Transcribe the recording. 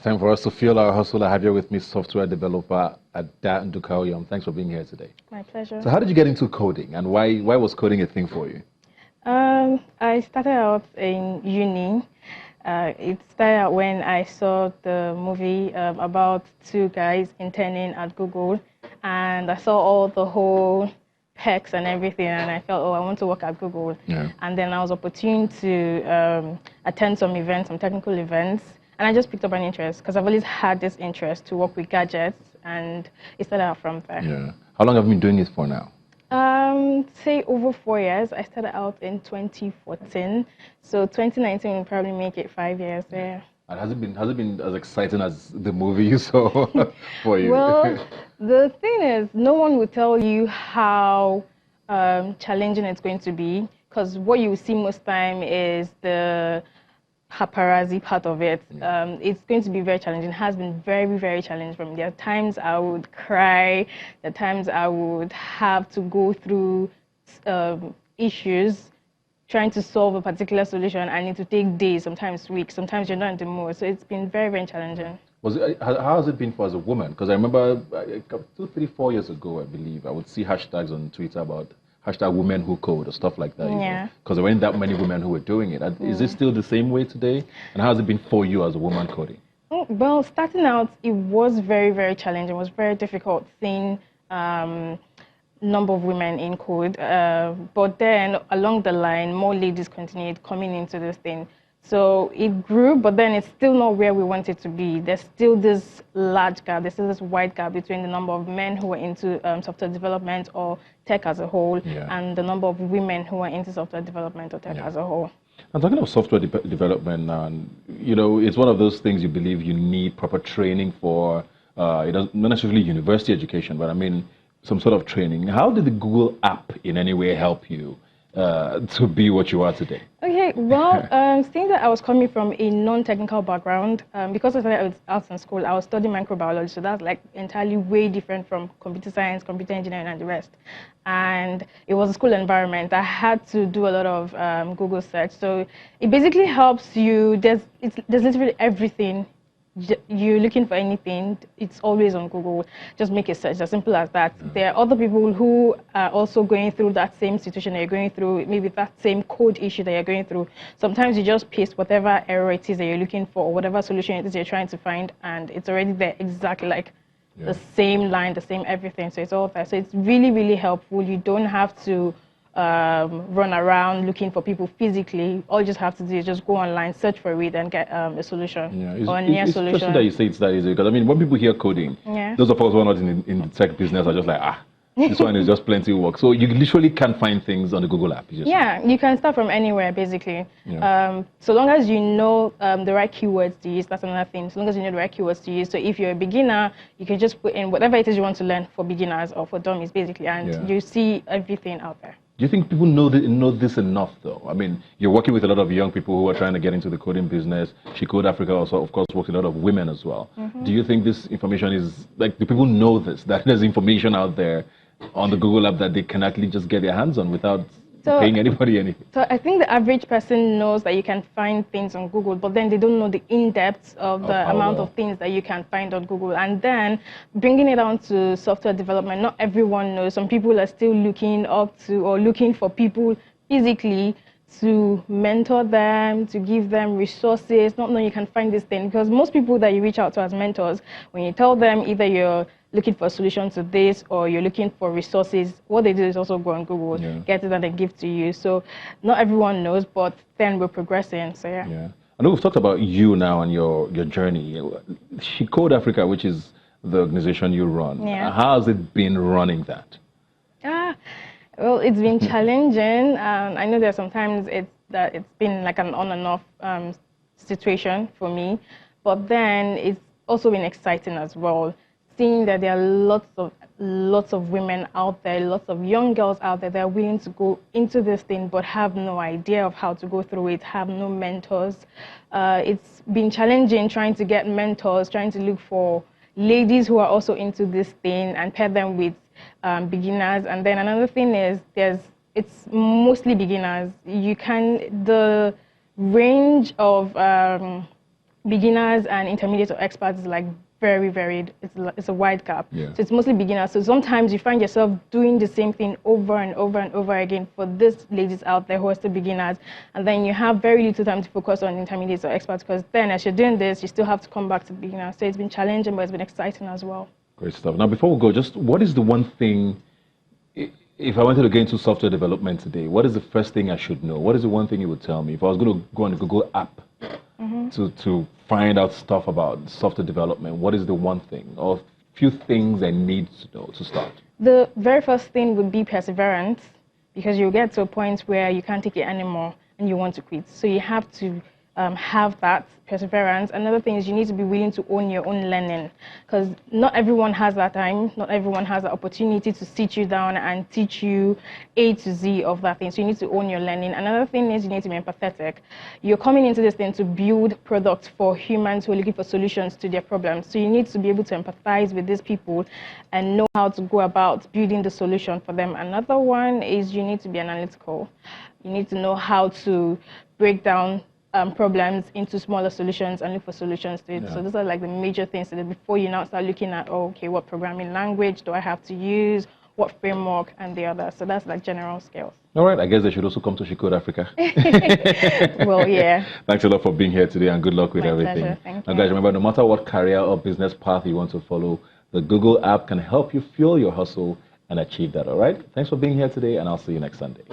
time for us to fuel our hustle. I have here with me software developer Ada Oyom. Thanks for being here today. My pleasure. So how did you get into coding, and why was coding a thing for you? I started out in uni. It started out when I saw the movie about two guys interning at Google, and I saw all the whole perks and everything, and I felt, oh, I want to work at Google. Yeah. And then I was opportune to attend some events, some technical events, and I just picked up an interest because I've always had this interest to work with gadgets, and it started out from there. Yeah. How long have you been doing it for now? Say over 4 years. I started out in 2014, so 2019 will probably make it 5 years. Yeah. And has it been as exciting as the movie you saw for you? Well, the thing is, no one will tell you how challenging it's going to be, because what you see most time is the paparazzi part of it. It's going to be very challenging. It has been very, very challenging for me. There are times I would cry. There are times I would have to go through issues trying to solve a particular solution. I need to take days, sometimes weeks, sometimes you're not in the mood. So it's been very, very challenging. How has it been for as a woman? Because I remember 2, 3, 4 years ago, I believe, I would see hashtags on Twitter about #women who code or stuff like that. Yeah. Because there weren't that many women who were doing it. Is it still the same way today? And how has it been for you as a woman coding? Well, starting out, it was very, very challenging. It was very difficult seeing number of women in code. But then along the line, more ladies continued coming into this thing. So it grew, but then it's still not where we want it to be. There's still this large gap, there's still this wide gap between the number of men who are into software development or tech as a whole, and the number of women who are into software development or tech as a whole. I'm talking of software development, and it's one of those things you believe you need proper training for. It doesn't not necessarily university education, but I mean some sort of training. How did the Google app in any way help you to be what you are today? Okay, well, seeing that I was coming from a non-technical background, because I started out in school, I was studying microbiology, so that's like entirely way different from computer science, computer engineering, and the rest. And it was a school environment. I had to do a lot of Google search, so it basically helps you. There's literally everything. You're looking for anything, it's always on Google. Just make a search, as simple as that. There are other people who are also going through that same situation that you're going through, maybe that same code issue that you're going through. Sometimes you just paste whatever error it is that you're looking for, or whatever solution it is you're trying to find, and it's already there, exactly like the same line, the same everything. So it's all there. So it's really, really helpful. You don't have to run around looking for people physically. All you just have to do is just go online, search for it, and get a solution or a near solution. It's interesting that you say it's that easy, because I mean, when people hear coding, those of us who are not in the tech business are just like, this one is just plenty of work. So you literally can find things on the Google app. You can start from anywhere, basically. So long as you know the right keywords to use, that's another thing. So long as you know the right keywords to use. So if you're a beginner, you can just put in whatever it is you want to learn for beginners or for dummies, basically, and you see everything out there. Do you think people know this enough, though? I mean, you're working with a lot of young people who are trying to get into the coding business. She Code Africa also, of course, works with a lot of women as well. Do you think this information is, like, do people know this, that there's information out there on the Google app that they can actually just get their hands on without paying anybody anything? So I think the average person knows that you can find things on Google, but then they don't know the in-depth of the amount of things that you can find on Google. And then bringing it down to software development, not everyone knows. Some people are still looking up to or looking for people physically to mentor them, to give them resources, not knowing you can find this thing. Because most people that you reach out to as mentors, when you tell them either you're looking for a solution to this or you're looking for resources, what they do is also go on Google, get it and then give to you. So not everyone knows, but then we're progressing. So yeah. I know we've talked about you now and your journey. She Code Africa, which is the organization you run. How has it been running that? Well, it's been challenging. I know there's sometimes it's been like an on and off situation for me, but then it's also been exciting as well. Seeing that there are lots of women out there, lots of young girls out there that are willing to go into this thing but have no idea of how to go through it, have no mentors. It's been challenging trying to get mentors, trying to look for ladies who are also into this thing and pair them with beginners. And then another thing is it's mostly beginners. The range of beginners and intermediate or experts is like very varied. It's a wide gap. Yeah. So it's mostly beginners. So sometimes you find yourself doing the same thing over and over and over again for these ladies out there who are still beginners, and then you have very little time to focus on intermediates or experts, because then as you're doing this, you still have to come back to beginners. So it's been challenging, but it's been exciting as well. Great stuff. Now, before we go, just what is the one thing, if I wanted to get into software development today, what is the first thing I should know? What is the one thing you would tell me if I was going to go on the Google app to find out stuff about software development? What is the one thing or few things I need to know to start? The very first thing would be perseverance, because you'll get to a point where you can't take it anymore and you want to quit. So you have to have that perseverance. Another thing is you need to be willing to own your own learning, because not everyone has that time, not everyone has the opportunity to sit you down and teach you A to Z of that thing. So you need to own your learning. Another thing is you need to be empathetic. You're coming into this thing to build products for humans who are looking for solutions to their problems. So you need to be able to empathize with these people and know how to go about building the solution for them. Another one is you need to be analytical. You need to know how to break down problems into smaller solutions and look for solutions to it. Yeah. So those are like the major things that before you now start looking at, oh, okay, what programming language do I have to use, what framework, and the other. So that's like general skills. All right, I guess they should also come to She Code Africa. Well, yeah. Thanks a lot for being here today, and good luck with My everything. pleasure. Thank Now, you. guys, remember, no matter what career or business path you want to follow, the Google app can help you fuel your hustle and achieve that, all right? Thanks for being here today, and I'll see you next Sunday.